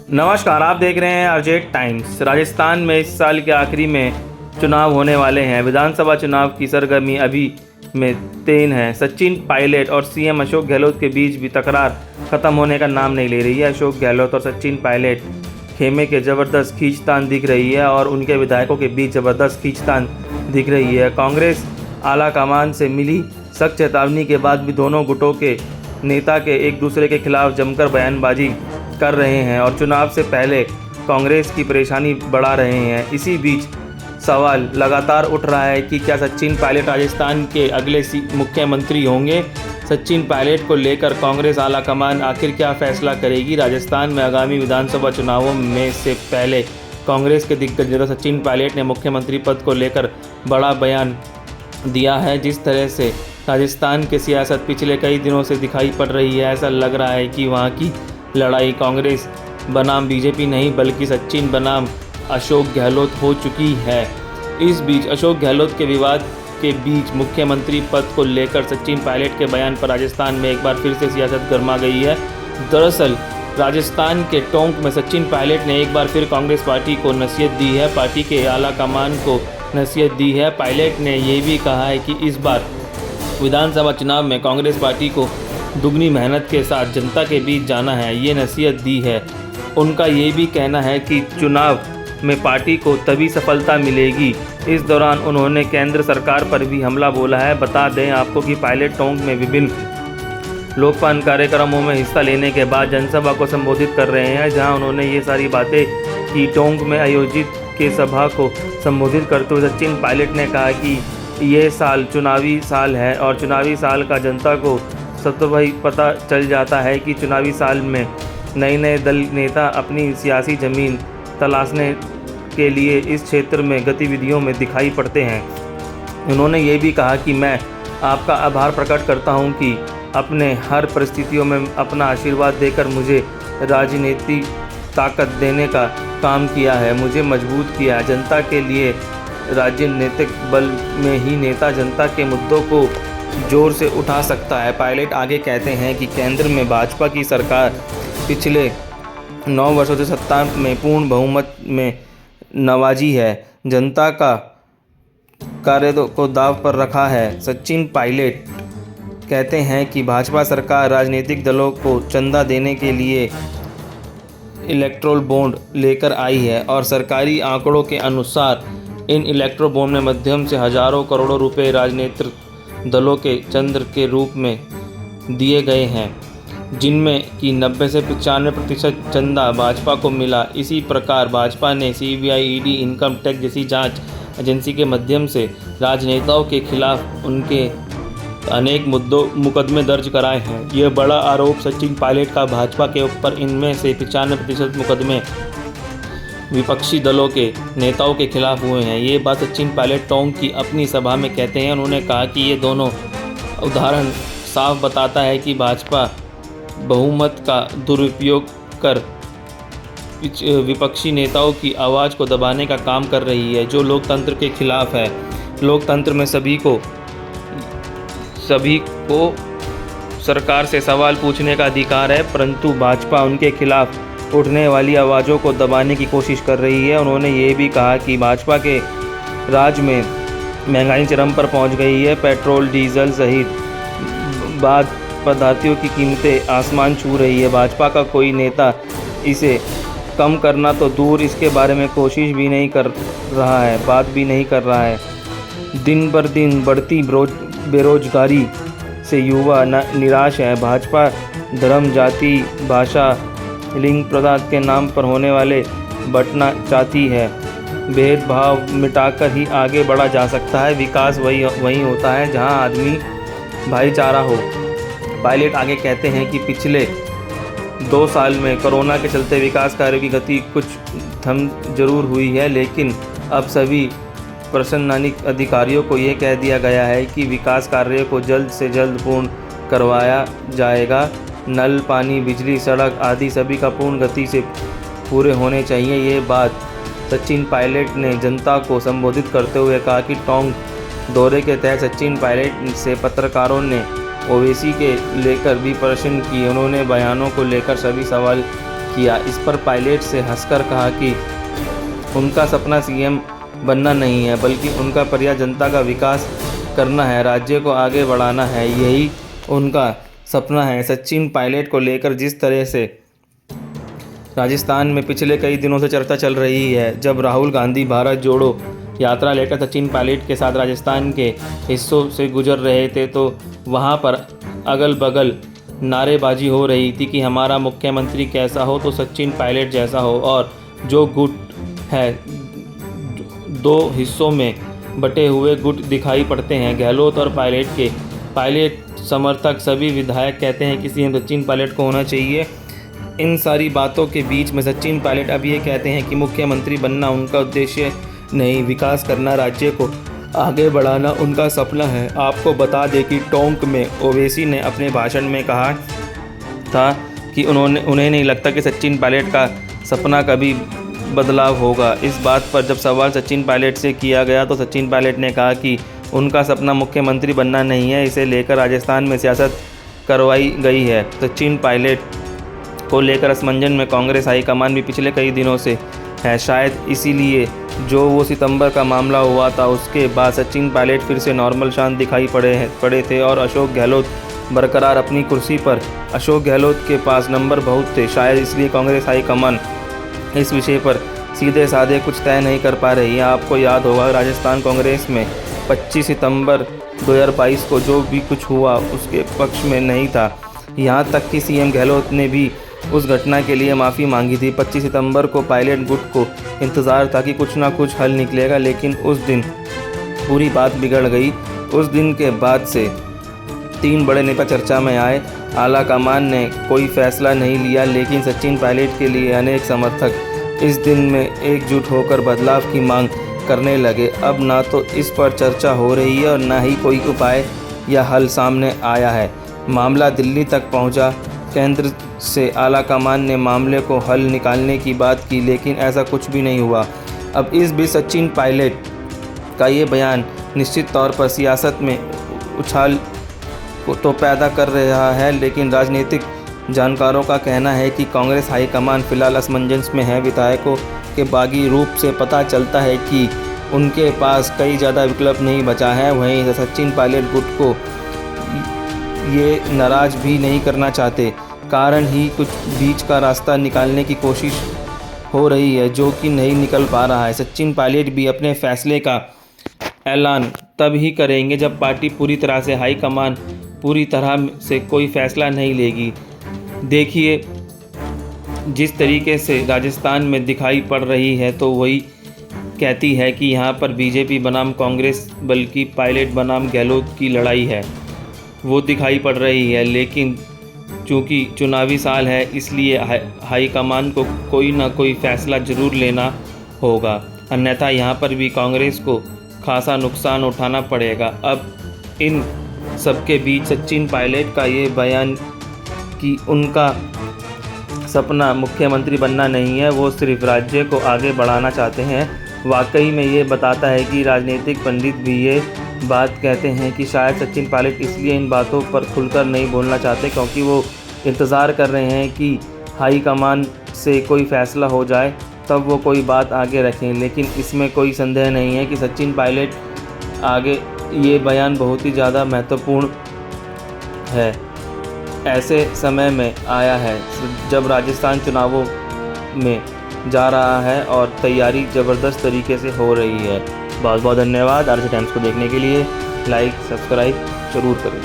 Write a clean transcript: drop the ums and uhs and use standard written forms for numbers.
नमस्कार, आप देख रहे हैं अर्जेंट टाइम्स। राजस्थान में इस साल के आखिरी में चुनाव होने वाले हैं। विधानसभा चुनाव की सरगर्मी अभी में तेज है। सचिन पायलट और सीएम अशोक गहलोत के बीच भी तकरार खत्म होने का नाम नहीं ले रही है। अशोक गहलोत और सचिन पायलट खेमे के ज़बरदस्त खींचतान दिख रही है और उनके विधायकों के बीच ज़बरदस्त खींचतान दिख रही है। कांग्रेस आला कमान से मिली सख्त चेतावनी के बाद भी दोनों गुटों के नेता के एक दूसरे के खिलाफ जमकर बयानबाजी कर रहे हैं और चुनाव से पहले कांग्रेस की परेशानी बढ़ा रहे हैं। इसी बीच सवाल लगातार उठ रहा है कि क्या सचिन पायलट राजस्थान के अगले मुख्यमंत्री होंगे। सचिन पायलट को लेकर कांग्रेस आलाकमान आखिर क्या फैसला करेगी। राजस्थान में आगामी विधानसभा चुनावों में से पहले कांग्रेस के दिग्गज नेता सचिन पायलट ने मुख्यमंत्री पद को लेकर बड़ा बयान दिया है। जिस तरह से राजस्थान की सियासत पिछले कई दिनों से दिखाई पड़ रही है, ऐसा लग रहा है कि वहाँ की लड़ाई कांग्रेस बनाम बीजेपी नहीं बल्कि सचिन बनाम अशोक गहलोत हो चुकी है। इस बीच अशोक गहलोत के विवाद के बीच मुख्यमंत्री पद को लेकर सचिन पायलट के बयान पर राजस्थान में एक बार फिर से सियासत गर्मा गई है। दरअसल राजस्थान के टोंक में सचिन पायलट ने एक बार फिर कांग्रेस पार्टी को नसीहत दी है। पार्टी के आला कमान को नसीहत दी है। पायलट ने ये भी कहा है कि इस बार विधानसभा चुनाव में कांग्रेस पार्टी को दुगनी मेहनत के साथ जनता के बीच जाना है, ये नसीहत दी है। उनका ये भी कहना है कि चुनाव में पार्टी को तभी सफलता मिलेगी। इस दौरान उन्होंने केंद्र सरकार पर भी हमला बोला है। बता दें आपको कि पायलट टोंक में विभिन्न लोकपाल कार्यक्रमों में हिस्सा लेने के बाद जनसभा को संबोधित कर रहे हैं, जहां उन्होंने ये सारी बातें की। टोंक में आयोजित के सभा को संबोधित करते हुए सचिन पायलट ने कहा कि ये साल चुनावी साल है और चुनावी साल का जनता को स्वतः पता चल जाता है कि चुनावी साल में नए दल नेता अपनी सियासी ज़मीन तलाशने के लिए इस क्षेत्र में गतिविधियों में दिखाई पड़ते हैं। उन्होंने ये भी कहा कि मैं आपका आभार प्रकट करता हूं कि अपने हर परिस्थितियों में अपना आशीर्वाद देकर मुझे राजनीतिक ताकत देने का काम किया है, मुझे मजबूत किया। जनता के लिए राजनीतिक बल में ही नेता जनता के मुद्दों को जोर से उठा सकता है। पायलट आगे कहते हैं कि केंद्र में भाजपा की सरकार पिछले 9 वर्षों से सत्ता में पूर्ण बहुमत में नवाजी है, जनता का कार्य को दांव पर रखा है। सचिन पायलट कहते हैं कि भाजपा सरकार राजनीतिक दलों को चंदा देने के लिए इलेक्ट्रोल बॉन्ड लेकर आई है और सरकारी आंकड़ों के अनुसार इन इलेक्ट्रो बॉन्ड के माध्यम से हजारों करोड़ों रुपए राजनीतिक दलों के चंद्र के रूप में दिए गए हैं, जिनमें कि 90 से 95% चंदा भाजपा को मिला। इसी प्रकार भाजपा ने सीबीआई, ईडी, इनकम टैक्स जैसी जांच एजेंसी के माध्यम से राजनेताओं के खिलाफ उनके अनेक मुकदमे दर्ज कराए हैं। यह बड़ा आरोप सचिन पायलट का भाजपा के ऊपर। इनमें से 95% मुकदमे विपक्षी दलों के नेताओं के खिलाफ हुए हैं। ये बात सचिन पायलट टोंक की अपनी सभा में कहते हैं। उन्होंने कहा कि ये दोनों उदाहरण साफ बताता है कि भाजपा बहुमत का दुरुपयोग कर विपक्षी नेताओं की आवाज़ को दबाने का काम कर रही है, जो लोकतंत्र के खिलाफ है। लोकतंत्र में सभी को सरकार से सवाल पूछने का अधिकार है, परंतु भाजपा उनके खिलाफ उठने वाली आवाज़ों को दबाने की कोशिश कर रही है। उन्होंने ये भी कहा कि भाजपा के राज में महंगाई चरम पर पहुंच गई है। पेट्रोल, डीजल सहित बाद पदार्थों की कीमतें आसमान छू रही है। भाजपा का कोई नेता इसे कम करना तो दूर, इसके बारे में कोशिश भी नहीं कर रहा है, बात भी नहीं कर रहा है। दिन बर दिन बढ़ती बेरोजगारी से युवा निराश है। भाजपा धर्म, जाति, भाषा, लिंग प्रदान के नाम पर होने वाले बंटना चाहती है। भेदभाव मिटाकर ही आगे बढ़ा जा सकता है। विकास वही होता है जहां आदमी भाईचारा हो। पायलट आगे कहते हैं कि पिछले 2 साल में कोरोना के चलते विकास कार्यों की गति कुछ थम जरूर हुई है, लेकिन अब सभी प्रशासनिक अधिकारियों को यह कह दिया गया है कि विकास कार्य को जल्द से जल्द पूर्ण करवाया जाएगा। नल, पानी, बिजली, सड़क आदि सभी का पूर्ण गति से पूरे होने चाहिए। ये बात सचिन पायलट ने जनता को संबोधित करते हुए कहा कि टोंक दौरे के तहत सचिन पायलट से पत्रकारों ने ओवैसी के लेकर भी प्रश्न किए। उन्होंने बयानों को लेकर सभी सवाल किया। इस पर पायलट से हंसकर कहा कि उनका सपना सीएम बनना नहीं है, बल्कि उनका प्रयास जनता का विकास करना है, राज्य को आगे बढ़ाना है, यही उनका सपना है। सचिन पायलट को लेकर जिस तरह से राजस्थान में पिछले कई दिनों से चर्चा चल रही है, जब राहुल गांधी भारत जोड़ो यात्रा लेकर सचिन पायलट के साथ राजस्थान के हिस्सों से गुजर रहे थे, तो वहां पर अगल बगल नारेबाजी हो रही थी कि हमारा मुख्यमंत्री कैसा हो तो सचिन पायलट जैसा हो। और जो गुट है, दो हिस्सों में बटे हुए गुट दिखाई पड़ते हैं, गहलोत और पायलट के। पायलट समर्थक सभी विधायक कहते हैं कि सीएम सचिन पायलट को होना चाहिए। इन सारी बातों के बीच में सचिन पायलट अब ये कहते हैं कि मुख्यमंत्री बनना उनका उद्देश्य नहीं, विकास करना, राज्य को आगे बढ़ाना उनका सपना है। आपको बता दें कि टोंक में ओवैसी ने अपने भाषण में कहा था कि उन्हें नहीं लगता कि सचिन पायलट का सपना कभी बदलाव होगा। इस बात पर जब सवाल सचिन पायलट से किया गया तो सचिन पायलट ने कहा कि उनका सपना मुख्यमंत्री बनना नहीं है, इसे लेकर राजस्थान में सियासत करवाई गई है। सचिन पायलट को लेकर असमंजस में कांग्रेस हाईकमान भी पिछले कई दिनों से है। शायद इसीलिए जो वो सितंबर का मामला हुआ था, उसके बाद सचिन पायलट फिर से नॉर्मल शांत दिखाई पड़े थे और अशोक गहलोत बरकरार अपनी कुर्सी पर। अशोक गहलोत के पास नंबर बहुत थे, शायद इसलिए कांग्रेस हाईकमान इस विषय पर सीधे साधे कुछ तय नहीं कर पा रही है। आपको याद होगा राजस्थान कांग्रेस में 25 सितंबर 2022 को जो भी कुछ हुआ उसके पक्ष में नहीं था। यहाँ तक कि सीएम गहलोत ने भी उस घटना के लिए माफ़ी मांगी थी। 25 सितंबर को पायलट गुट को इंतज़ार था कि कुछ ना कुछ हल निकलेगा, लेकिन उस दिन पूरी बात बिगड़ गई। उस दिन के बाद से 3 बड़े नेता चर्चा में आए। आला कमान ने कोई फैसला नहीं लिया, लेकिन सचिन पायलट के लिए अनेक समर्थक इस दिन में एकजुट होकर बदलाव की मांग करने लगे। अब ना तो इस पर चर्चा हो रही है और ना ही कोई उपाय या हल सामने आया है। मामला दिल्ली तक पहुंचा। केंद्र से आला कमान ने मामले को हल निकालने की बात की, लेकिन ऐसा कुछ भी नहीं हुआ। अब इस बीच सचिन पायलट का ये बयान निश्चित तौर पर सियासत में उछाल को तो पैदा कर रहा है, लेकिन राजनीतिक जानकारों का कहना है कि कांग्रेस हाईकमान फिलहाल असमंजस में है। विधायकों के बागी रूप से पता चलता है कि उनके पास कई ज़्यादा विकल्प नहीं बचा है। वहीं सचिन पायलट गुट को ये नाराज़ भी नहीं करना चाहते, कारण ही कुछ बीच का रास्ता निकालने की कोशिश हो रही है, जो कि नहीं निकल पा रहा है। सचिन पायलट भी अपने फैसले का ऐलान तब ही करेंगे जब पार्टी पूरी तरह से हाईकमान पूरी तरह से कोई फैसला नहीं लेगी। देखिए जिस तरीके से राजस्थान में दिखाई पड़ रही है, तो वही कहती है कि यहाँ पर बीजेपी बनाम कांग्रेस बल्कि पायलट बनाम गहलोत की लड़ाई है, वो दिखाई पड़ रही है। लेकिन चूँकि चुनावी साल है, इसलिए हाईकमान को कोई ना कोई फ़ैसला ज़रूर लेना होगा, अन्यथा यहाँ पर भी कांग्रेस को खासा नुकसान उठाना पड़ेगा। अब इन सबके बीच सचिन पायलट का ये बयान कि उनका सपना मुख्यमंत्री बनना नहीं है, वो सिर्फ राज्य को आगे बढ़ाना चाहते हैं, वाकई में ये बताता है कि राजनीतिक पंडित भी ये बात कहते हैं कि शायद सचिन पायलट इसलिए इन बातों पर खुलकर नहीं बोलना चाहते क्योंकि वो इंतज़ार कर रहे हैं कि हाईकमान से कोई फ़ैसला हो जाए, तब वो कोई बात आगे रखें। लेकिन इसमें कोई संदेह नहीं है कि सचिन पायलट आगे ये बयान बहुत ही ज़्यादा महत्वपूर्ण है। ऐसे समय में आया है जब राजस्थान चुनावों में जा रहा है और तैयारी ज़बरदस्त तरीके से हो रही है। बहुत बहुत धन्यवाद। आरजे टाइम्स को देखने के लिए लाइक सब्सक्राइब ज़रूर करें।